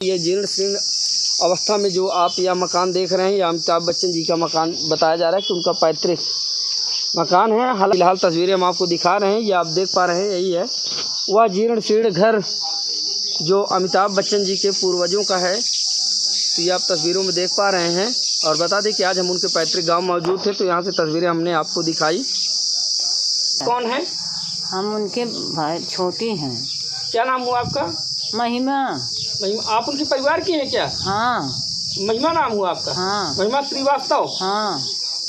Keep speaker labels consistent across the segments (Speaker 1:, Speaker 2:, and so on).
Speaker 1: ये जीर्ण शीर्ण अवस्था में जो आप यह मकान देख रहे हैं, यह अमिताभ बच्चन जी का मकान बताया जा रहा है कि उनका पैतृक मकान है। फिलहाल तस्वीरें हम आपको दिखा रहे हैं, ये आप देख पा रहे हैं, यही है वह जीर्ण शीर्ण घर जो अमिताभ बच्चन जी के पूर्वजों का है। तो ये आप तस्वीरों में देख पा रहे हैं। और बता दें कि आज हम उनके पैतृक गांव मौजूद थे, तो यहाँ से तस्वीरें हमने आपको दिखाई। कौन है?
Speaker 2: हम उनके भाई छोटी हैं।
Speaker 1: क्या नाम हुआ आपका?
Speaker 2: महिमा।
Speaker 1: महिमा, आप उनके परिवार की हैं क्या?
Speaker 2: हाँ।
Speaker 1: महिमा नाम हुआ आपका?
Speaker 2: हाँ।
Speaker 1: महिमा श्रीवास्तव।
Speaker 2: हाँ।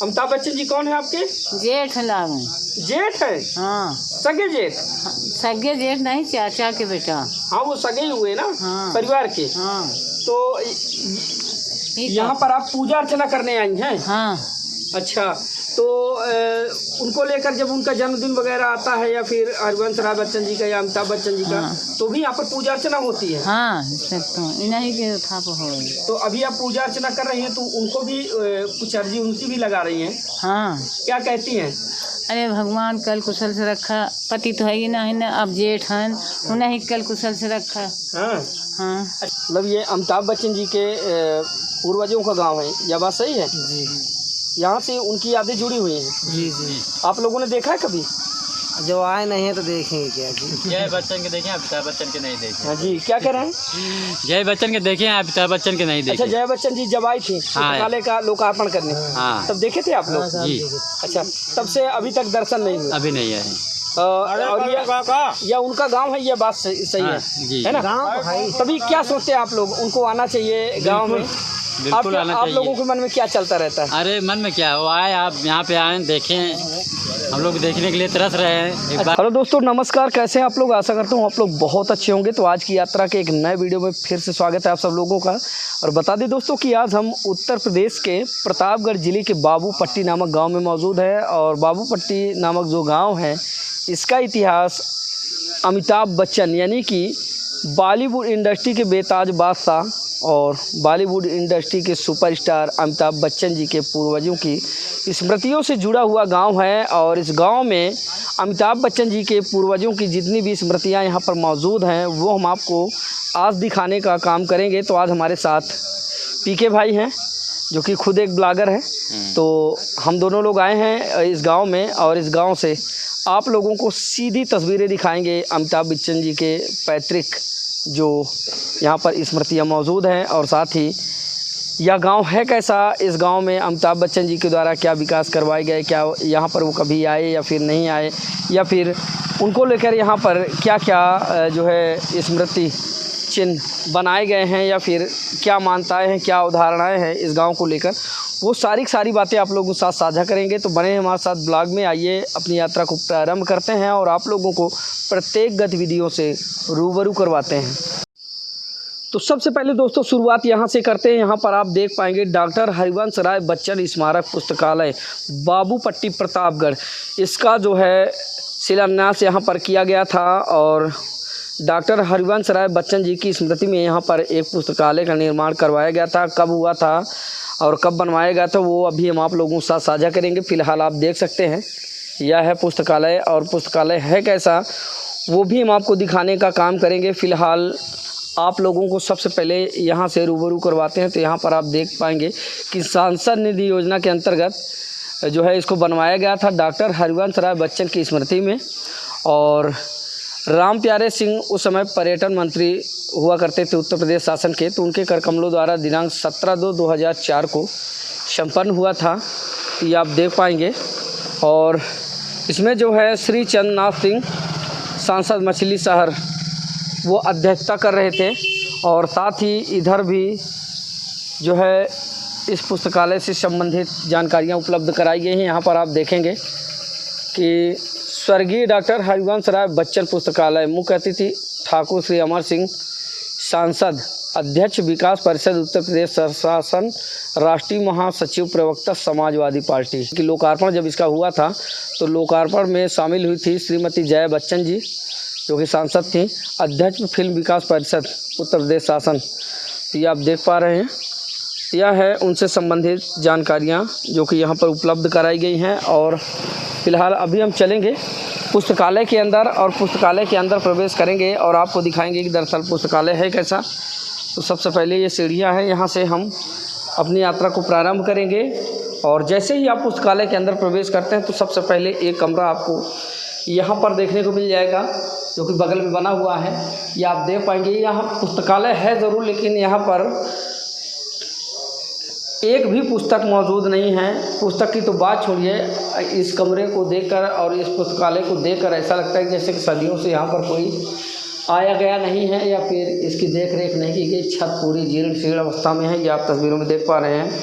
Speaker 1: अमिताभ बच्चन जी कौन है आपके?
Speaker 2: जेठ लागें।
Speaker 1: जेठ है?
Speaker 2: हाँ।
Speaker 1: सगे जेठ?
Speaker 2: सगे जेठ नहीं, चाचा के बेटा।
Speaker 1: हाँ, वो सगे ही हुए ना।
Speaker 2: हाँ।
Speaker 1: परिवार के।
Speaker 2: हाँ।
Speaker 1: तो यहाँ पर आप पूजा अर्चना करने आई हैं?
Speaker 2: हाँ।
Speaker 1: अच्छा, तो उनको लेकर जब उनका जन्मदिन वगैरह आता है या फिर हरिवंश राय बच्चन जी का या अमिताभ बच्चन जी का,
Speaker 2: हाँ।
Speaker 1: तो भी यहाँ पर पूजा अर्चना होती है?
Speaker 2: हाँ, तो इन्हीं के था हो।
Speaker 1: तो अभी आप पूजा अर्चना कर रही हैं, तो उनको भी कुछ अर्जी उनकी भी लगा रही हैं?
Speaker 2: हाँ।
Speaker 1: क्या कहती हैं?
Speaker 2: अरे भगवान कल कुशल से रखा, पति तो है ही नहीं ना, अब जेठ हैं, उन्हें कल कुशल से रखा।
Speaker 1: हाँ।
Speaker 2: हाँ।
Speaker 1: मतलब ये अमिताभ बच्चन जी के पूर्वजों का गांव है, यह बात सही है?
Speaker 2: जी।
Speaker 1: यहाँ से उनकी यादें जुड़ी हुई हैं।
Speaker 2: जी जी।
Speaker 1: आप लोगों ने देखा है कभी?
Speaker 2: जो आए नहीं है तो देखेंगे क्या जी।
Speaker 3: जय बच्चन के देखें, अमिताभ बच्चन के नहीं देखें।
Speaker 1: हाँ जी, क्या कह रहे हैं?
Speaker 3: जय बच्चन के देखें, अमिताभ बच्चन के नहीं देखें।
Speaker 1: अच्छा, जय बच्चन जी जब आई थी पुस्तकालय का लोकार्पण करने,
Speaker 3: हाँ,
Speaker 1: तब देखे थे आप लोग?
Speaker 3: जी।
Speaker 1: अच्छा, तब से अभी तक दर्शन नहीं हुआ?
Speaker 3: अभी नहीं आए।
Speaker 1: और यह उनका गांव है, यह बात सही
Speaker 3: हाँ,
Speaker 1: है
Speaker 3: जी।
Speaker 1: है ना? तभी क्या सोचते हैं आप लोग, उनको आना चाहिए गांव में?
Speaker 3: बिल्कुल आना
Speaker 1: आप
Speaker 3: चाहिए।
Speaker 1: लोगों के मन में क्या चलता रहता है?
Speaker 3: अरे मन में क्या, वो आए, आप यहाँ पे आए, देखें, हम लोग देखने के लिए तरस रहे हैं एक बार।
Speaker 1: हेलो दोस्तों, नमस्कार। कैसे हैं आप लोग? आशा करता हूँ आप लोग बहुत अच्छे होंगे। तो आज की यात्रा के एक नए वीडियो में फिर से स्वागत है आप सब लोगों का। और बता दें दोस्तों कि आज हम उत्तर प्रदेश के प्रतापगढ़ जिले के बाबूपट्टी नामक गांव में मौजूद है। और बाबूपट्टी नामक जो गांव है, इसका इतिहास अमिताभ बच्चन यानी कि बॉलीवुड इंडस्ट्री के बेताज बादशाह और बॉलीवुड इंडस्ट्री के सुपरस्टार अमिताभ बच्चन जी के पूर्वजों की स्मृतियों से जुड़ा हुआ गांव है। और इस गांव में अमिताभ बच्चन जी के पूर्वजों की जितनी भी स्मृतियां यहां पर मौजूद हैं, वो हम आपको आज दिखाने का काम करेंगे। तो आज हमारे साथ पीके भाई हैं, जो कि खुद एक ब्लॉगर हैं। तो हम दोनों लोग आए हैं इस गाँव में, और इस गाँव से आप लोगों को सीधी तस्वीरें दिखाएँगे अमिताभ बच्चन जी के पैतृक जो यहाँ पर स्मृतियाँ मौजूद हैं। और साथ ही यह गांव है कैसा, इस गांव में अमिताभ बच्चन जी के द्वारा क्या विकास करवाए गए, क्या यहाँ पर वो कभी आए या फिर नहीं आए, या फिर उनको लेकर यहाँ पर क्या क्या जो है स्मृति चिन्ह बनाए गए हैं, या फिर क्या मान्यताएँ हैं, क्या अवधारणाएँ हैं इस गाँव को लेकर, वो सारी बातें आप लोगों के साथ साझा करेंगे। तो बने हमारे साथ ब्लॉग में। आइए अपनी यात्रा को प्रारंभ करते हैं और आप लोगों को प्रत्येक गतिविधियों से रूबरू करवाते हैं। तो सबसे पहले दोस्तों शुरुआत यहाँ से करते हैं। यहाँ पर आप देख पाएंगे डॉक्टर हरिवंश राय बच्चन स्मारक पुस्तकालय बाबूपट्टी प्रतापगढ़, इसका जो है शिलान्यास यहाँ पर किया गया था। और डॉक्टर हरिवंश राय बच्चन जी की स्मृति में यहाँ पर एक पुस्तकालय का निर्माण करवाया गया था। कब हुआ था और कब बनवाया गया था, वो अभी हम आप लोगों के साथ साझा करेंगे। फ़िलहाल आप देख सकते हैं यह है पुस्तकालय, और पुस्तकालय है कैसा वो भी हम आपको दिखाने का काम करेंगे। फ़िलहाल आप लोगों को सबसे पहले यहाँ से रूबरू करवाते हैं। तो यहाँ पर आप देख पाएंगे कि सांसद निधि योजना के अंतर्गत जो है इसको बनवाया गया था डॉक्टर हरिवंश राय बच्चन की स्मृति में। और राम प्यारे सिंह उस समय पर्यटन मंत्री हुआ करते थे उत्तर प्रदेश शासन के, तो उनके कर कमलों द्वारा दिनांक 17/2/2004 को संपन्न हुआ था, ये आप देख पाएंगे। और इसमें जो है श्री चंद्रनाथ सिंह सांसद मछली शहर वो अध्यक्षता कर रहे थे। और साथ ही इधर भी जो है इस पुस्तकालय से संबंधित जानकारियाँ उपलब्ध कराई गई हैं। यहाँ पर आप देखेंगे कि स्वर्गीय डॉक्टर हरिवंश राय बच्चन पुस्तकालय, मुख्य अतिथि ठाकुर श्री अमर सिंह, सांसद, अध्यक्ष विकास परिषद उत्तर प्रदेश शासन, राष्ट्रीय महासचिव, प्रवक्ता समाजवादी पार्टी की। लोकार्पण जब इसका हुआ था तो लोकार्पण में शामिल हुई थी श्रीमती जया बच्चन जी, जो कि सांसद थी, अध्यक्ष फिल्म विकास परिषद उत्तर प्रदेश शासन। तो ये आप देख पा रहे हैं, यह है उनसे संबंधित जानकारियाँ जो कि यहाँ पर उपलब्ध कराई गई हैं। और फिलहाल अभी हम चलेंगे पुस्तकालय के अंदर, और पुस्तकालय के अंदर प्रवेश करेंगे और आपको दिखाएंगे कि दरअसल पुस्तकालय है कैसा। तो सबसे पहले ये सीढ़ियाँ हैं, यहाँ से हम अपनी यात्रा को प्रारंभ करेंगे। और जैसे ही आप पुस्तकालय के अंदर प्रवेश करते हैं तो सबसे पहले एक कमरा आपको यहाँ पर देखने को मिल जाएगा, जो कि बगल में बना हुआ है। ये आप देख पाएंगे, यहाँ पुस्तकालय है ज़रूर, लेकिन यहाँ पर एक भी पुस्तक मौजूद नहीं है। पुस्तक की तो बात छोड़िए, इस कमरे को देखकर और इस पुस्तकालय को देखकर ऐसा लगता है जैसे कि सदियों से यहाँ पर कोई आया गया नहीं है या फिर इसकी देख रेख नहीं की गई। छत पूरी जीर्ण शीर्ण अवस्था में है, ये आप तस्वीरों में देख पा रहे हैं।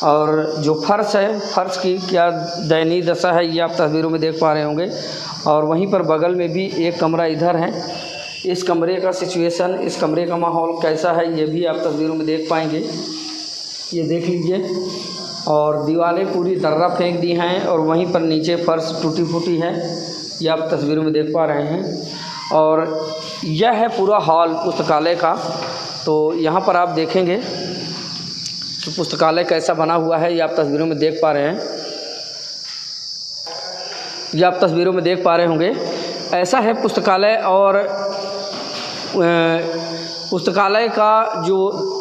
Speaker 1: और जो फर्श है, फर्श की क्या दयनीय दशा है, ये आप तस्वीरों में देख पा रहे होंगे। और वहीं पर बगल में भी एक कमरा इधर है। इस कमरे का सिचुएशन, इस कमरे का माहौल कैसा है, ये भी आप तस्वीरों में देख पाएंगे। ये देख लीजिए। और दीवारें पूरी दर्रा फेंक दी हैं और वहीं पर नीचे फर्श टूटी फूटी है, ये आप तस्वीरों में देख पा रहे हैं। और यह है पूरा हॉल पुस्तकालय का। तो यहाँ पर आप देखेंगे कि पुस्तकालय कैसा बना हुआ है, ये आप तस्वीरों में देख पा रहे हैं। ये आप तस्वीरों में देख पा रहे होंगे, ऐसा है पुस्तकालय। और पुस्तकालय का जो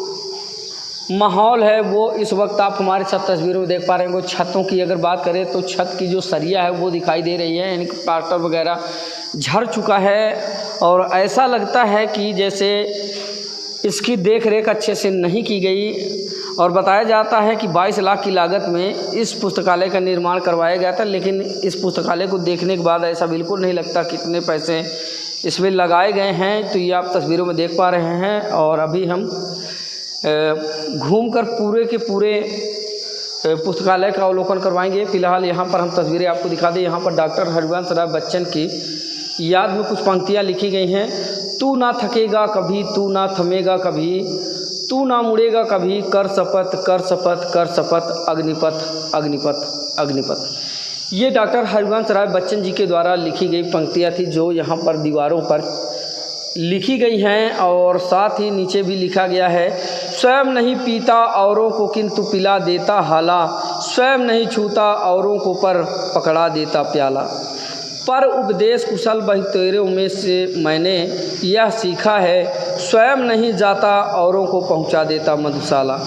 Speaker 1: माहौल है वो इस वक्त आप हमारे साथ तस्वीरों में देख पा रहे होंगे। छतों की अगर बात करें तो छत की जो सरिया है वो दिखाई दे रही है, यानी कि प्लास्टर वगैरह झड़ चुका है। और ऐसा लगता है कि जैसे इसकी देख रेख अच्छे से नहीं की गई। और बताया जाता है कि 22 लाख की लागत में इस पुस्तकालय का निर्माण करवाया गया था, लेकिन इस पुस्तकालय को देखने के बाद ऐसा बिल्कुल नहीं लगता कितने पैसे इसमें लगाए गए हैं। तो ये आप तस्वीरों में देख पा रहे हैं। और अभी हम घूमकर पूरे के पूरे पुस्तकालय का अवलोकन करवाएंगे। फ़िलहाल यहाँ पर हम तस्वीरें आपको दिखा दें। यहाँ पर डॉक्टर हरिवंश राय बच्चन की याद में कुछ पंक्तियाँ लिखी गई हैं। तू ना थकेगा कभी, तू ना थमेगा कभी, तू ना मुड़ेगा कभी, कर शपथ कर शपथ कर शपथ, अग्निपथ अग्निपथ अग्निपथ। ये डॉक्टर हरिवंश राय बच्चन जी के द्वारा लिखी गई पंक्तियाँ थी, जो यहाँ पर दीवारों पर लिखी गई हैं। और साथ ही नीचे भी लिखा गया है, स्वयं नहीं पीता औरों को किंतु पिला देता हाला, स्वयं नहीं छूता औरों को पर पकड़ा देता प्याला, पर उपदेश कुशल बहतेरों में से मैंने यह सीखा है, स्वयं नहीं जाता औरों को पहुंचा देता मधुशाला।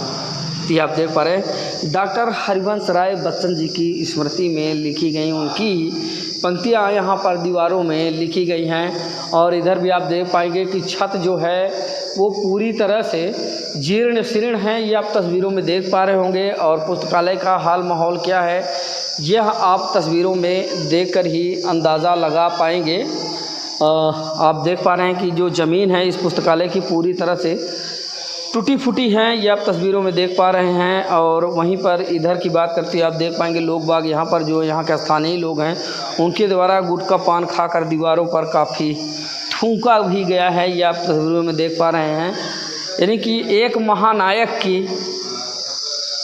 Speaker 1: ये आप देख पा रहे हैं डॉक्टर हरिवंश राय बच्चन जी की स्मृति में लिखी गई उनकी पंक्तियाँ यहाँ पर दीवारों में लिखी गई हैं। और इधर भी आप देख पाएंगे कि छत जो है वो पूरी तरह से जीर्ण शीर्ण है, ये आप तस्वीरों में देख पा रहे होंगे। और पुस्तकालय का हाल माहौल क्या है, यह आप तस्वीरों में देखकर ही अंदाज़ा लगा पाएंगे। आप देख पा रहे हैं कि जो ज़मीन है इस पुस्तकालय की पूरी तरह से टूटी फूटी हैं, ये आप तस्वीरों में देख पा रहे हैं। और वहीं पर इधर की बात करते आप देख पाएंगे लोग बाग यहाँ पर जो यहाँ के स्थानीय लोग हैं उनके द्वारा गुटखा पान खाकर दीवारों पर काफ़ी थूका भी गया है, ये आप तस्वीरों में देख पा रहे हैं। यानी कि एक महानायक की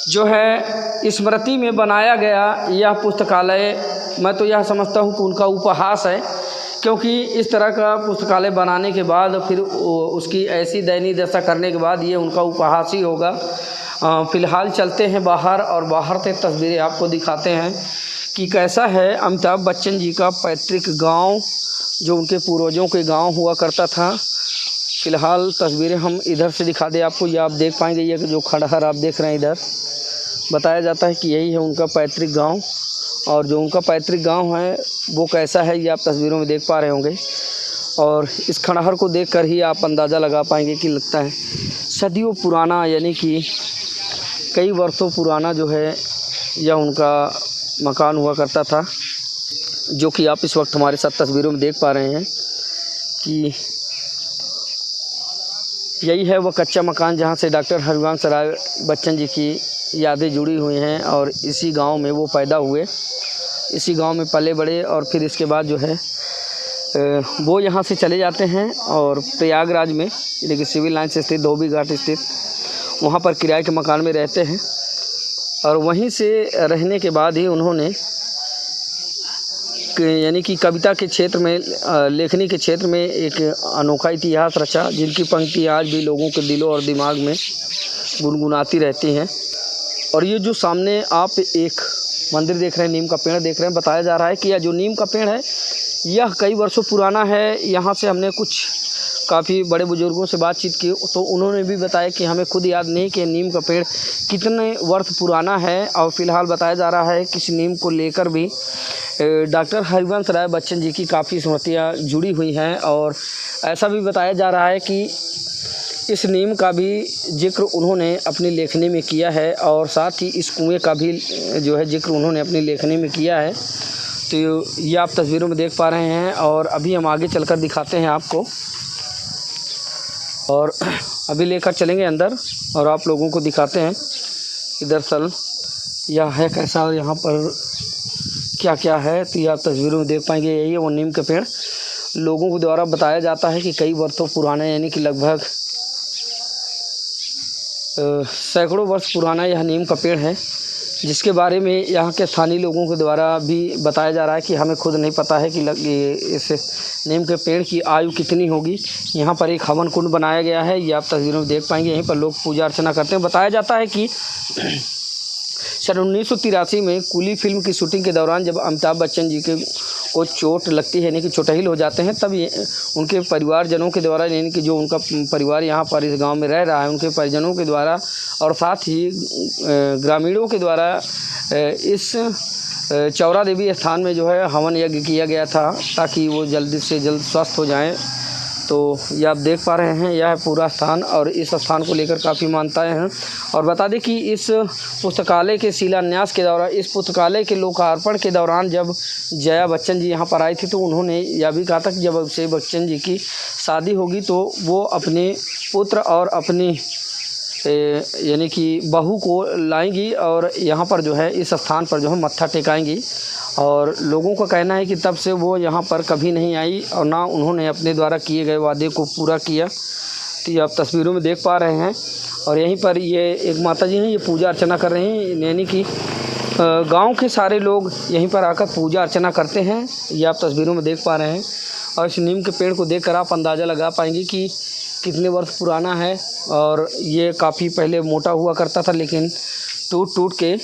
Speaker 1: जो है स्मृति में बनाया गया यह पुस्तकालय, मैं तो यह समझता हूँ कि उनका उपहास है, क्योंकि इस तरह का पुस्तकालय बनाने के बाद फिर उसकी ऐसी दयनीय दशा करने के बाद ये उनका उपहास ही होगा। फ़िलहाल चलते हैं बाहर और बाहर से तस्वीरें आपको दिखाते हैं कि कैसा है अमिताभ बच्चन जी का पैतृक गांव, जो उनके पूर्वजों के गांव हुआ करता था। फ़िलहाल तस्वीरें हम इधर से दिखा दें आपको, ये आप देख पाएंगे। ये जो खंडहर आप देख रहे हैं इधर, बताया जाता है कि यही है उनका पैतृक गांव। और जो उनका पैतृक गांव है वो कैसा है ये आप तस्वीरों में देख पा रहे होंगे। और इस खंडहर को देखकर ही आप अंदाज़ा लगा पाएंगे कि लगता है सदियों पुराना, यानी कि कई वर्षों पुराना जो है यह उनका मकान हुआ करता था, जो कि आप इस वक्त हमारे साथ तस्वीरों में देख पा रहे हैं कि यही है वह कच्चा मकान जहाँ से डॉक्टर हरिवंश राय बच्चन जी की यादें जुड़ी हुई हैं। और इसी गांव में वो पैदा हुए, इसी गांव में पले बड़े। और फिर इसके बाद जो है वो यहाँ से चले जाते हैं और प्रयागराज में, यानी कि सिविल लाइन से स्थित धोबी घाट स्थित, वहाँ पर किराए के मकान में रहते हैं। और वहीं से रहने के बाद ही उन्होंने यानी कि कविता के क्षेत्र में, लेखनी के क्षेत्र में एक अनोखा इतिहास रचा, जिनकी पंक्ति आज भी लोगों के दिलों और दिमाग में गुनगुनाती रहती हैं। और ये जो सामने आप एक मंदिर देख रहे हैं, नीम का पेड़ देख रहे हैं, बताया जा रहा है कि यह जो नीम का पेड़ है यह कई वर्षों पुराना है। यहाँ से हमने कुछ काफ़ी बड़े बुजुर्गों से बातचीत की तो उन्होंने भी बताया कि हमें खुद याद नहीं कि नीम का पेड़ कितने वर्ष पुराना है। और फ़िलहाल बताया जा रहा है कि इस नीम को लेकर भी डॉक्टर हरिवंश राय बच्चन जी की काफ़ी स्मृतियाँ जुड़ी हुई हैं। और ऐसा भी बताया जा रहा है कि इस नीम का भी जिक्र उन्होंने अपनी लेखनी में किया है और साथ ही इस कुएं का भी जो है जिक्र उन्होंने अपनी लेखनी में किया है। तो ये आप तस्वीरों में देख पा रहे हैं और अभी हम आगे चलकर दिखाते हैं आपको, और अभी लेकर चलेंगे अंदर और आप लोगों को दिखाते हैं कि दरअसल यह है कैसा और यहाँ पर क्या क्या है। तो ये आप तस्वीरों में देख पाएंगे। यही है वो नीम के पेड़। लोगों के द्वारा बताया जाता है कि कई वर्षों पुराना, यानी कि लगभग सैकड़ों वर्ष पुराना यह नीम का पेड़ है, जिसके बारे में यहाँ के स्थानीय लोगों के द्वारा भी बताया जा रहा है कि हमें खुद नहीं पता है कि इस नीम के पेड़ की आयु कितनी होगी। यहाँ पर एक हवन कुंड बनाया गया है, ये आप तस्वीरों में देख पाएंगे। यहीं पर लोग पूजा अर्चना करते हैं। बताया जाता है कि सन 1983 में कूली फिल्म की शूटिंग के दौरान जब अमिताभ बच्चन जी को चोट लगती है, यानी कि चोटहिल हो जाते हैं, तब ये उनके परिवारजनों के द्वारा, यानी कि जो उनका परिवार यहाँ पर इस गांव में रह रहा है, उनके परिजनों के द्वारा और साथ ही ग्रामीणों के द्वारा इस चौरा देवी स्थान में जो है हवन यज्ञ किया गया था ताकि वो जल्दी से जल्द स्वस्थ हो जाएं। तो ये आप देख पा रहे हैं, यह है पूरा स्थान और इस स्थान को लेकर काफ़ी मान्यताएं हैं। और बता दें कि इस पुस्तकालय के शिलान्यास के दौरान, इस पुस्तकालय के लोकार्पण के दौरान जब जया बच्चन जी यहाँ पर आई थी तो उन्होंने यह भी कहा था कि जब अभिषेक बच्चन जी की शादी होगी तो वो अपने पुत्र और अपनी यानी कि बहू को लाएंगी और यहाँ पर जो है इस स्थान पर जो है मत्था टेकाएंगी। और लोगों का कहना है कि तब से वो यहाँ पर कभी नहीं आई और ना उन्होंने अपने द्वारा किए गए वादे को पूरा किया। तो ये आप तस्वीरों में देख पा रहे हैं। और यहीं पर ये एक माता जी हैं, ये पूजा अर्चना कर रहे हैं, यानी कि गांव के सारे लोग यहीं पर आकर पूजा अर्चना करते हैं। ये आप तस्वीरों में देख पा रहे हैं। और इस नीम के पेड़ को देखकर आप अंदाज़ा लगा पाएंगे कि कितने वर्ष पुराना है। और ये काफ़ी पहले मोटा हुआ करता था, लेकिन टूट के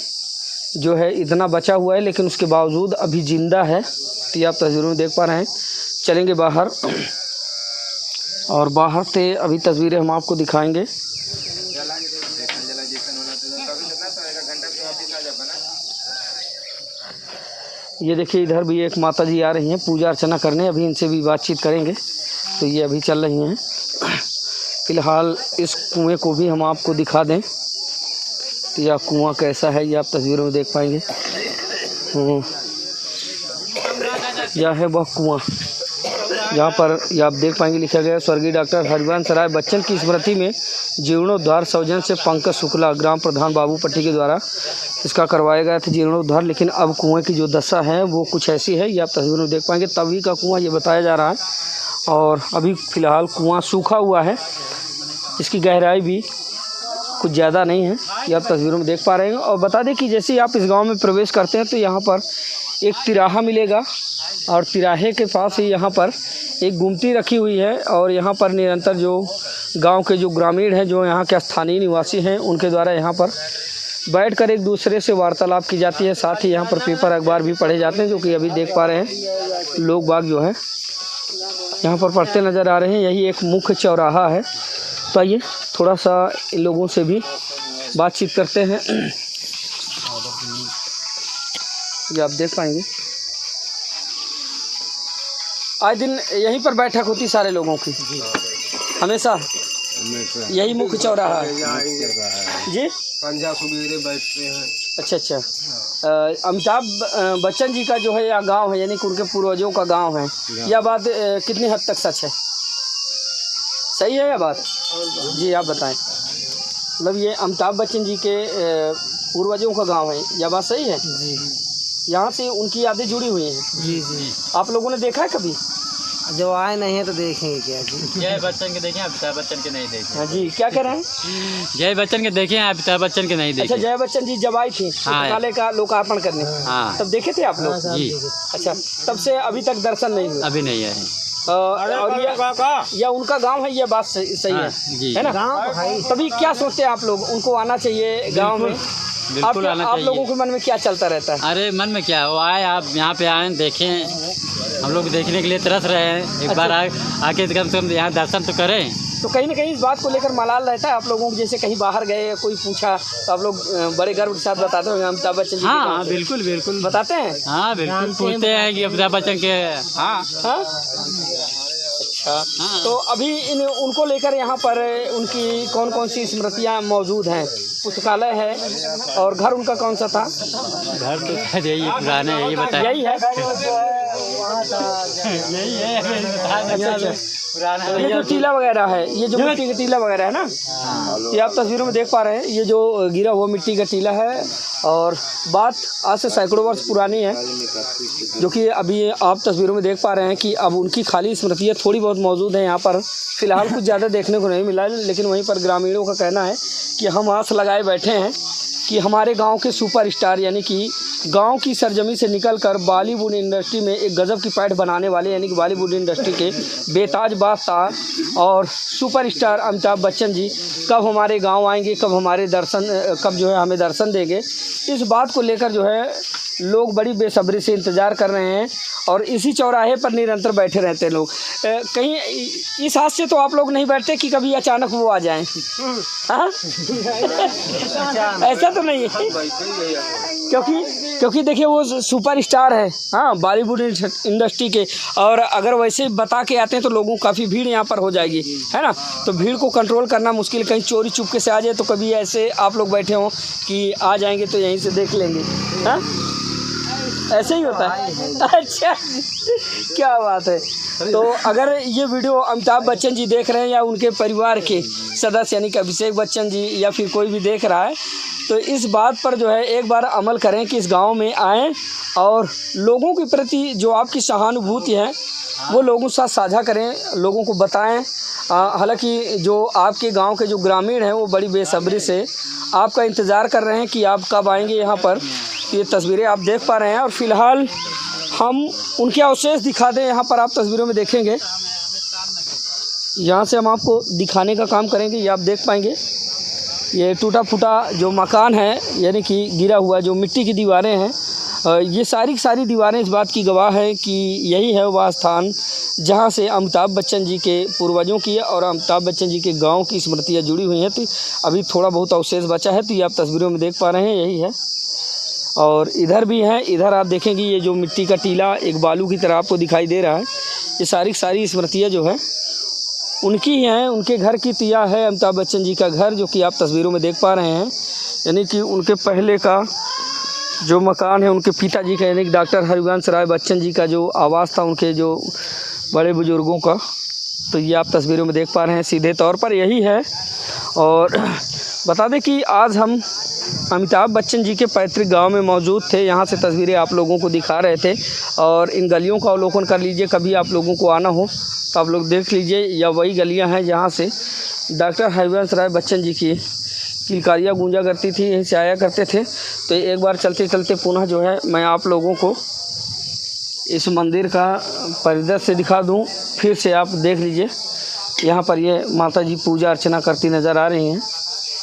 Speaker 1: जो है इतना बचा हुआ है, लेकिन उसके बावजूद अभी ज़िंदा है। तो ये आप तस्वीरों में देख पा रहे हैं। चलेंगे बाहर और बाहर से अभी तस्वीरें हम आपको दिखाएंगे। ये देखिए, इधर भी एक माता जी आ रही हैं पूजा अर्चना करने, अभी इनसे भी बातचीत करेंगे। तो ये अभी चल रही हैं। फ़िलहाल इस कुएं को भी हम आपको दिखा दें। तो यह कुआं कैसा है ये आप तस्वीरों में देख पाएंगे। यह है वह कुआं जहाँ पर यह आप देख पाएंगे लिखा गया है स्वर्गीय डॉक्टर हरिवंश राय बच्चन की स्मृति में जीर्णोद्धार सौजन से पंकज शुक्ला ग्राम प्रधान बाबूपट्टी के द्वारा इसका करवाया गया था जीर्णोद्धार। लेकिन अब कुएं की जो दशा है वो कुछ ऐसी है, ये आप तस्वीरों में देख पाएंगे। तभी का कुआं ये बताया जा रहा है और अभी फ़िलहाल कुआं सूखा हुआ है, इसकी गहराई भी कुछ ज़्यादा नहीं है, ये आप तस्वीरों में देख पा रहे हैं। और बता दें कि जैसे ही आप इस गांव में प्रवेश करते हैं तो यहाँ पर एक तिराहा मिलेगा और तिराहे के पास ही यहाँ पर एक गुमटी रखी हुई है। और यहाँ पर निरंतर जो गांव के जो ग्रामीण हैं, जो यहाँ के स्थानीय निवासी हैं, उनके द्वारा यहाँ पर बैठकर एक दूसरे से वार्तालाप की जाती है। साथ ही यहाँ पर पेपर अखबार भी पढ़े जाते हैं, जो कि अभी देख पा रहे हैं लोग बाग जो है यहाँ पर पढ़ते नज़र आ रहे हैं। यही एक मुख्य चौराहा है। तो आइए थोड़ा सा इन लोगों से भी बातचीत करते हैं। ये आप देख पाएंगे आज दिन यहीं पर बैठक होती सारे लोगों की, हमेशा यही मुख्य चौराहा है जी।
Speaker 4: पंजा सुबेरे बैठते हैं।
Speaker 1: अच्छा। अमिताभ बच्चन जी का जो है यह गांव है, यानी कि उनके पूर्वजों का गांव है। यह बात कितनी हद तक सच है? सही है यह बात जी? आप बताएं। मतलब ये अमिताभ बच्चन जी के पूर्वजों का गांव है, यह बात सही है जी? यहाँ से उनकी यादें जुड़ी हुई हैं
Speaker 4: जी जी।
Speaker 1: आप लोगों ने देखा है कभी?
Speaker 4: जो आए नहीं है तो देखेंगे क्या जी?
Speaker 3: जय बच्चन के देखें, अमिताभ बच्चन के नहीं देखे।
Speaker 1: हाँ जी, क्या कह रहे हैं?
Speaker 3: जय बच्चन के देखे, अमिताभ बच्चन के नहीं देखे।
Speaker 1: अच्छा, जय बच्चन जी जब आई थी पुस्तकालय का लोकार्पण करने,
Speaker 3: हाँ,
Speaker 1: तब देखे थे आप लोग?
Speaker 3: जी।
Speaker 1: अच्छा, तब से अभी तक दर्शन नहीं हुआ?
Speaker 3: अभी नहीं आए।
Speaker 1: और यह उनका गांव है, यह बात सही
Speaker 3: हाँ,
Speaker 1: है
Speaker 3: जी।
Speaker 1: है ना?
Speaker 4: गाँव भाई
Speaker 1: तभी क्या सोचते हैं आप लोग, उनको आना चाहिए गांव में?
Speaker 3: बिल्कुल आना
Speaker 1: आप
Speaker 3: चाहिए।
Speaker 1: लोगों के मन में क्या चलता रहता है?
Speaker 3: अरे मन में क्या, वो आए, आप यहाँ पे आए, देखें, हम लोग देखने के लिए तरस रहे हैं। एक बार आके कम से कम यहाँ दर्शन तो करें।
Speaker 1: तो कहीं ना कहीं इस बात को लेकर मलाल रहता है आप लोगों को, जैसे कहीं बाहर गए या कोई पूछा तो आप लोग बड़े गर्व के साथ बताते होंगे अमिताभ बच्चन जी?
Speaker 3: हाँ बिल्कुल बिल्कुल
Speaker 1: बताते हैं।
Speaker 3: हाँ बिल्कुल पूछते हैं कि अमिताभ बच्चन के। हाँ
Speaker 1: हाँ अच्छा। तो अभी उनको लेकर यहाँ पर उनकी कौन कौन सी स्मृतियाँ मौजूद हैं? पुस्तकालय है और घर उनका कौन सा था?
Speaker 3: घर तो यही पुराने यही बताए।
Speaker 1: यही है
Speaker 3: यही है
Speaker 1: अच्छा। ये जो टीला वगैरह है, ये जो मिट्टी का टीला वगैरह है ना, ये आप तस्वीरों में देख पा रहे हैं। ये जो गिरा हुआ मिट्टी का टीला है और बात आज से सैकड़ों वर्ष पुरानी है, जो कि अभी आप तस्वीरों में देख पा रहे हैं कि अब उनकी खाली स्मृतियाँ थोड़ी बहुत मौजूद हैं यहाँ पर। फ़िलहाल कुछ ज़्यादा देखने को नहीं मिला, लेकिन वहीं पर ग्रामीणों का कहना है कि हम आस लगाए बैठे हैं कि हमारे गांव के सुपरस्टार, यानी कि गांव की सरजमी से निकलकर बॉलीवुड इंडस्ट्री में एक गजब की पैठ बनाने वाले, यानी कि बॉलीवुड इंडस्ट्री के बेताज बादशाह और सुपरस्टार अमिताभ बच्चन जी कब हमारे गांव आएंगे, कब हमारे दर्शन, कब जो है हमें दर्शन देंगे। इस बात को लेकर जो है लोग बड़ी बेसब्री से इंतज़ार कर रहे हैं और इसी चौराहे पर निरंतर बैठे रहते हैं लोग। कहीं इस हाथ से तो आप लोग नहीं बैठते कि कभी अचानक वो आ जाएं? हाँ ऐसा तो नहीं है, क्योंकि देखिए वो सुपरस्टार है हाँ बॉलीवुड इंडस्ट्री के, और अगर वैसे बता के आते हैं तो लोगों काफ़ी भीड़ यहाँ पर हो जाएगी, है ना। तो भीड़ को कंट्रोल करना मुश्किल, कहीं चोरी चुपके से आ जाए तो कभी ऐसे आप लोग बैठे हों कि आ जाएंगे तो यहीं से देख लेंगे। हाँ ऐसे ही होता है। अच्छा क्या बात है। तो अगर ये वीडियो अमिताभ बच्चन जी देख रहे हैं या उनके परिवार के सदस्य यानी कि अभिषेक बच्चन जी या फिर कोई भी देख रहा है, तो इस बात पर जो है एक बार अमल करें कि इस गांव में आएँ और लोगों के प्रति जो आपकी सहानुभूति है वो लोगों के साथ साझा करें, लोगों को बताएं। हालांकि जो आपके गांव के जो ग्रामीण हैं वो बड़ी बेसब्री से आपका इंतज़ार कर रहे हैं कि आप कब आएंगे यहाँ पर। ये तस्वीरें आप देख पा रहे हैं और फ़िलहाल हम उनके अवशेष दिखा दें। यहाँ पर आप तस्वीरों में देखेंगे, यहाँ से हम आपको दिखाने का काम करेंगे। ये आप देख पाएंगे ये टूटा फूटा जो मकान है, यानी कि गिरा हुआ जो मिट्टी की दीवारें हैं, ये सारी दीवारें इस बात की गवाह है कि यही है वह स्थान जहाँ से अमिताभ बच्चन जी के पूर्वजों की और अमिताभ बच्चन जी के गांव की स्मृतियाँ जुड़ी हुई हैं। तो अभी थोड़ा बहुत अवशेष बचा है, तो ये आप तस्वीरों में देख पा रहे हैं, यही है। और इधर भी है, इधर आप देखेंगे ये जो मिट्टी का टीला एक बालू की तरह आपको दिखाई दे रहा है। ये सारी स्मृतियाँ जो है उनकी ही हैं, उनके घर की तिया है अमिताभ बच्चन जी का घर, जो कि आप तस्वीरों में देख पा रहे हैं। यानी कि उनके पहले का जो मकान है उनके पिताजी का, यानी कि डॉक्टर हरिवंश राय बच्चन जी का जो आवास था उनके जो बड़े बुजुर्गों का, तो ये आप तस्वीरों में देख पा रहे हैं। सीधे तौर पर यही है। और बता दें कि आज हम अमिताभ बच्चन जी के पैतृक गांव में मौजूद थे। यहाँ से तस्वीरें आप लोगों को दिखा रहे थे और इन गलियों का अवलोकन कर लीजिए। कभी आप लोगों को आना हो तो आप लोग देख लीजिए, या वही गलियाँ हैं जहाँ से डॉक्टर हरिवंश राय बच्चन जी की किलकारियाँ गूंजा करती थी, यहीं से आया करते थे। तो एक बार चलते चलते पुनः जो है मैं आप लोगों को इस मंदिर का परिदृश्य दिखा दूं, फिर से आप देख लीजिए। यहाँ पर ये माता जी पूजा अर्चना करती नज़र आ रही हैं,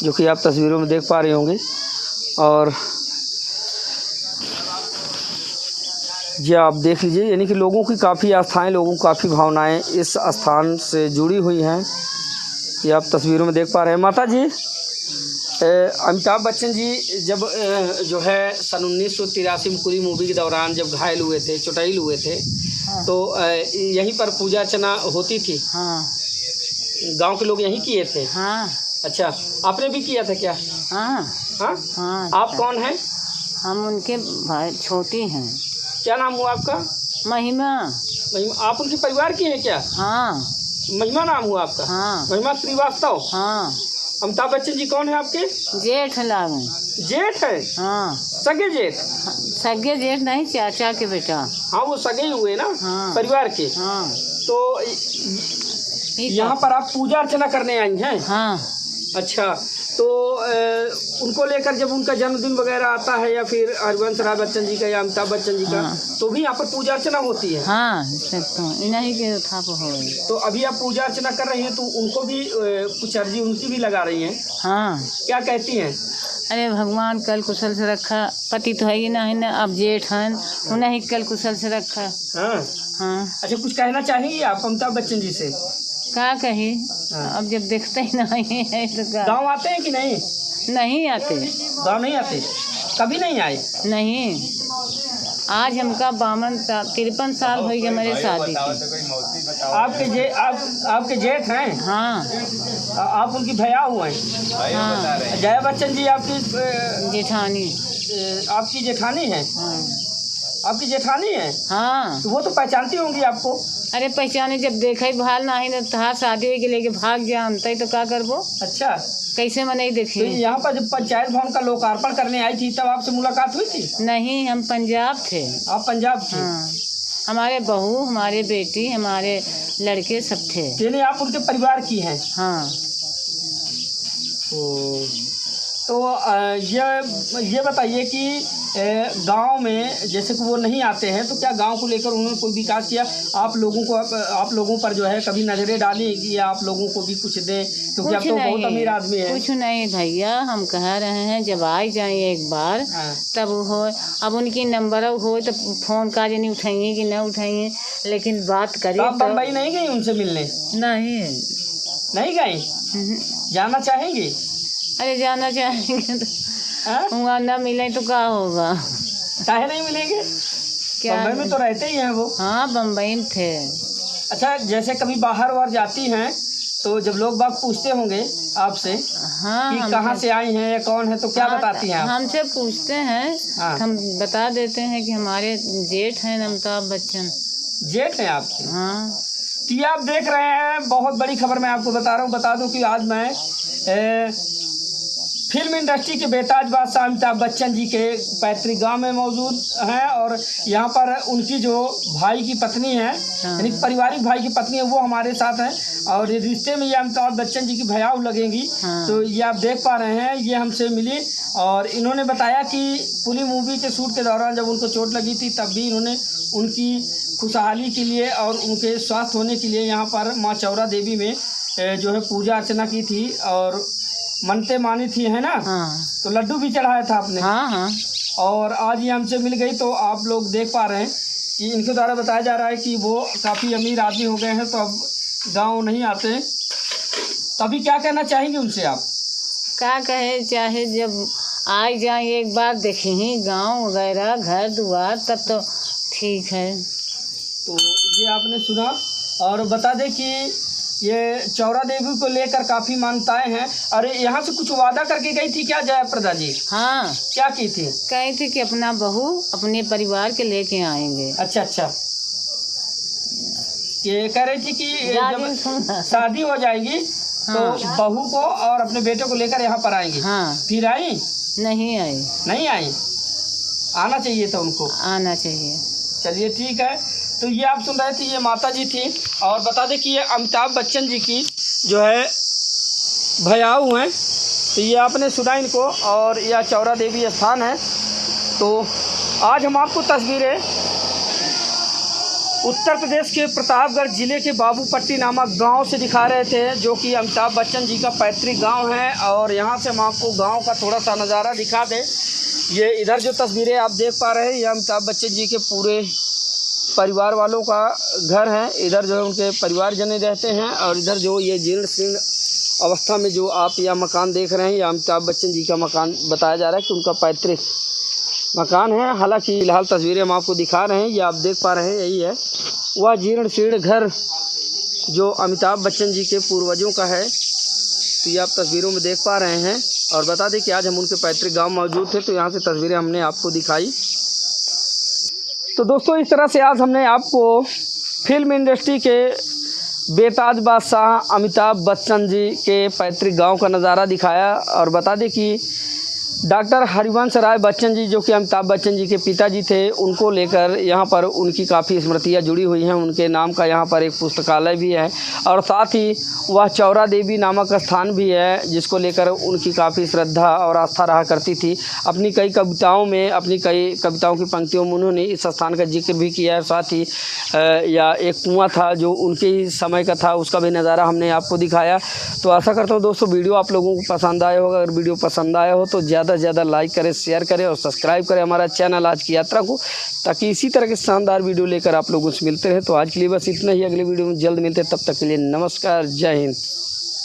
Speaker 1: जो कि आप तस्वीरों में देख पा रहे होंगे। और ये आप देख लीजिए, यानी कि लोगों की काफ़ी आस्थाएं, लोगों की काफ़ी भावनाएं इस स्थान से जुड़ी हुई हैं। ये आप तस्वीरों में देख पा रहे हैं। माता जी, अमिताभ बच्चन जी जब जो है सन 1983 में पूरी मूवी के दौरान जब घायल हुए थे, चोटाइल हुए थे,
Speaker 2: हाँ।
Speaker 1: तो यहीं पर पूजा अर्चना होती थी।
Speaker 2: हाँ
Speaker 1: गांव के लोग यहीं किए थे।
Speaker 2: हाँ
Speaker 1: अच्छा, आपने भी किया था क्या?
Speaker 2: हाँ
Speaker 1: हाँ
Speaker 2: हाँ।
Speaker 1: आप कौन हैं?
Speaker 2: हम उनके भाई छोटे हैं।
Speaker 1: क्या नाम हुआ आपका?
Speaker 2: महिमा।
Speaker 1: महिमा, आप उनके परिवार की हैं क्या?
Speaker 2: हाँ।
Speaker 1: महिमा नाम हुआ आपका?
Speaker 2: हाँ।
Speaker 1: महिमा श्रीवास्तव।
Speaker 2: हाँ।
Speaker 1: अमिताभ बच्चन जी कौन है आपके?
Speaker 2: जेठ लागन।
Speaker 1: जेठ है?
Speaker 2: हाँ।
Speaker 1: सगे जेठ?
Speaker 2: सगे जेठ नहीं, चाचा के बेटा।
Speaker 1: हाँ वो सगे ही हुए ना।
Speaker 2: हाँ।
Speaker 1: परिवार के।
Speaker 2: हाँ।
Speaker 1: तो यहाँ पर आप पूजा अर्चना करने आई हैं?
Speaker 2: हाँ।
Speaker 1: अच्छा, तो उनको लेकर जब उनका जन्मदिन वगैरह आता है या फिर हरिवंश राय बच्चन जी का या अमिताभ बच्चन जी का, तो भी यहाँ पर पूजा अर्चना होती है।
Speaker 2: हाँ, सब तो इन्हीं के था हो।
Speaker 1: तो अभी आप पूजा अर्चना कर रही हैं तो उनको भी कुछ अर्जी उनकी भी लगा रही हैं।
Speaker 2: हाँ,
Speaker 1: क्या कहती हैं?
Speaker 2: अरे भगवान कल कुशल से रखा, पति तो है ही ना, है ना, अब जेठ हैं, उन्हें ही कल कुशल से रखा।
Speaker 1: हाँ
Speaker 2: हाँ,
Speaker 1: अच्छा, कुछ कहना चाहेंगी आप अमिताभ बच्चन जी से?
Speaker 2: क्या कही,
Speaker 1: हाँ।
Speaker 2: अब जब देखते ही नहीं है तो क्या।
Speaker 1: गाँव आते हैं कि नहीं?
Speaker 2: नहीं आते।
Speaker 1: गाँव नहीं आते, कभी नहीं आए?
Speaker 2: नहीं, आज हमका 53 साल हो गए मेरे शादी के।
Speaker 1: आपके जेठ हैं?
Speaker 2: हाँ।
Speaker 1: आप उनकी भैया हुए हैं?
Speaker 2: हाँ,
Speaker 1: जया बच्चन जी आपकी
Speaker 2: जेठानी।
Speaker 1: आपकी जेठानी है?
Speaker 2: हाँ।
Speaker 1: आपकी जेठानी है?
Speaker 2: हाँ,
Speaker 1: तो वो तो पहचानती होंगी आपको।
Speaker 2: अरे पहचाने, जब देखा ही भाल ना ही था, शादी हुई के लेके भाग जानते तो क्या करबो।
Speaker 1: अच्छा,
Speaker 2: कैसे मैं नहीं
Speaker 1: तो
Speaker 2: देखी।
Speaker 1: यहाँ पर जब पंचायत भवन का लोकार्पण करने आई थी तब आपसे मुलाकात हुई थी?
Speaker 2: नहीं, हम पंजाब थे।
Speaker 1: आप पंजाब थे?
Speaker 2: हाँ, हमारे बहू, हमारे बेटी, हमारे लड़के सब थे।
Speaker 1: यानी आप उनके परिवार की हैं?
Speaker 2: हाँ।
Speaker 1: तो ये बताइए कि गांव में जैसे कि वो नहीं आते हैं तो क्या गांव को लेकर उन्होंने कोई विकास किया? आप लोगों पर जो है कभी नजरें डाली कि आप लोगों को भी कुछ दें, क्योंकि आप तो बहुत अमीर आदमी हैं।
Speaker 2: कुछ नहीं भैया, हम कह रहे हैं जब आ जाए एक बार तब हो। अब उनकी नंबर हो तो फ़ोन का नहीं उठाएंगे कि न उठाएंगे, लेकिन बात करिए।
Speaker 1: आप बम्बई नहीं गई उनसे मिलने?
Speaker 2: नहीं
Speaker 1: गई? जाना चाहेंगे?
Speaker 2: अरे जाना चाहेंगे तो वहाँ न मिले तो क्या होगा।
Speaker 1: काहे नहीं मिलेंगे?
Speaker 2: क्या
Speaker 1: बम्बई में तो रहते ही हैं वो।
Speaker 2: हाँ, बम्बई में थे।
Speaker 1: अच्छा, जैसे कभी बाहर जाती हैं तो जब लोग बाग पूछते होंगे आपसे
Speaker 2: हाँ,
Speaker 1: कि कहाँ से आई हैं या कौन है, तो क्या बताती हैं आप?
Speaker 2: हमसे पूछते हैं।
Speaker 1: हाँ।
Speaker 2: हम बता देते हैं कि हमारे जेठ हैं अमिताभ बच्चन।
Speaker 1: जेठ हैं आपके?
Speaker 2: हाँ।
Speaker 1: तो ये आप देख रहे हैं, बहुत बड़ी खबर मैं आपको बता रहा हूँ। बता दूं कि आज मैं फिल्म इंडस्ट्री के बेताज बादशाह अमिताभ बच्चन जी के पैतृक गांव में मौजूद हैं और यहाँ पर उनकी जो भाई की पत्नी है, यानी पारिवारिक भाई की पत्नी है, वो हमारे साथ हैं और रिश्ते में ये अमिताभ बच्चन जी की भैयाऊ लगेंगी। तो ये आप देख पा रहे हैं, ये हमसे मिली और इन्होंने बताया कि पूरी मूवी के शूट के दौरान जब उनको चोट लगी थी तब भी इन्होंने उनकी खुशहाली के लिए और उनके स्वास्थ्य होने के लिए यहाँ पर माँ चौरा देवी में जो है पूजा अर्चना की थी और मनते मानी थी, है ना?
Speaker 2: हाँ।
Speaker 1: तो लड्डू भी चढ़ाया था आपने?
Speaker 2: हाँ हाँ।
Speaker 1: और आज ये हमसे मिल गई तो आप लोग देख पा रहे हैं कि इनके द्वारा बताया जा रहा है कि वो काफ़ी अमीर आदमी हो गए हैं तो अब गांव नहीं आते। तो अभी क्या कहना चाहेंगे उनसे आप?
Speaker 2: क्या कहे, चाहे जब आ जाए एक बार देखें गांव वगैरह घर दुआर तब तो ठीक है।
Speaker 1: तो ये आपने सुना और बता दें कि ये चौरा देवी को लेकर काफ़ी मान्यताएं हैं। अरे यहाँ से कुछ वादा करके गई थी क्या जयाप्रदा जी?
Speaker 2: हाँ।
Speaker 1: क्या की थी?
Speaker 2: कही थी कि अपना बहू अपने परिवार के लेके आएंगे।
Speaker 1: अच्छा, ये कह रही थी कि जब शादी हो जाएगी तो बहू को और अपने बेटे को लेकर यहाँ पर आएंगी।
Speaker 2: हाँ।
Speaker 1: फिर आई?
Speaker 2: नहीं आई।
Speaker 1: नहीं आई? आना चाहिए था उनको।
Speaker 2: आना चाहिए।
Speaker 1: चलिए ठीक है। तो ये आप सुन रहे थे, ये माता जी थी और बता दें कि ये अमिताभ बच्चन जी की जो है भैयाऊ हैं। तो ये आपने सुना इनको और यह चौरा देवी स्थान है। तो आज हम आपको तस्वीरें उत्तर प्रदेश के प्रतापगढ़ ज़िले के बाबूपट्टी नामक गांव से दिखा रहे थे, जो कि अमिताभ बच्चन जी का पैतृक गांव है। और यहां से हम आपको गांव का थोड़ा सा नज़ारा दिखा दें। ये इधर जो तस्वीरें आप देख पा रहे हैं, ये अमिताभ बच्चन जी के पूरे परिवार वालों का घर है। इधर जो है उनके परिवारजन रहते हैं और इधर जो ये जीर्ण शीर्ण अवस्था में जो आप यह मकान देख रहे हैं, ये अमिताभ बच्चन जी का मकान बताया जा रहा है कि उनका पैतृक मकान है। हालांकि फिलहाल तस्वीरें हम आपको दिखा रहे हैं, ये आप देख पा रहे हैं, यही है वह जीर्ण शीर्ण घर जो अमिताभ बच्चन जी के पूर्वजों का है। तो ये आप तस्वीरों में देख पा रहे हैं। और बता दें कि आज हम उनके पैतृक गांव मौजूद थे तो यहाँ से तस्वीरें हमने आपको दिखाई। तो दोस्तों, इस तरह से आज हमने आपको फिल्म इंडस्ट्री के बेताज बादशाह अमिताभ बच्चन जी के पैतृक गांव का नज़ारा दिखाया। और बता दें कि डॉक्टर हरिवंश राय बच्चन जी, जो कि अमिताभ बच्चन जी के पिताजी थे, उनको लेकर यहाँ पर उनकी काफ़ी स्मृतियाँ जुड़ी हुई हैं। उनके नाम का यहाँ पर एक पुस्तकालय भी है और साथ ही वह चौरा देवी नामक स्थान भी है, जिसको लेकर उनकी काफ़ी श्रद्धा और आस्था रहा करती थी। अपनी कई कविताओं की पंक्तियों में उन्होंने इस स्थान का जिक्र भी किया है। साथ ही या एक कुआँ था जो उनके ही समय का था, उसका भी नज़ारा हमने आपको दिखाया। तो आशा करता हूँ दोस्तों वीडियो आप लोगों को पसंद आया होगा। अगर वीडियो पसंद आया हो तो ज़्यादा से ज़्यादा लाइक करें, शेयर करें और सब्सक्राइब करें हमारा चैनल आज की यात्रा को, ताकि इसी तरह के शानदार वीडियो लेकर आप लोगों से मिलते रहें। तो आज के लिए बस इतना ही, अगले वीडियो में जल्द मिलते हैं, तब तक के लिए नमस्कार, जय हिंद।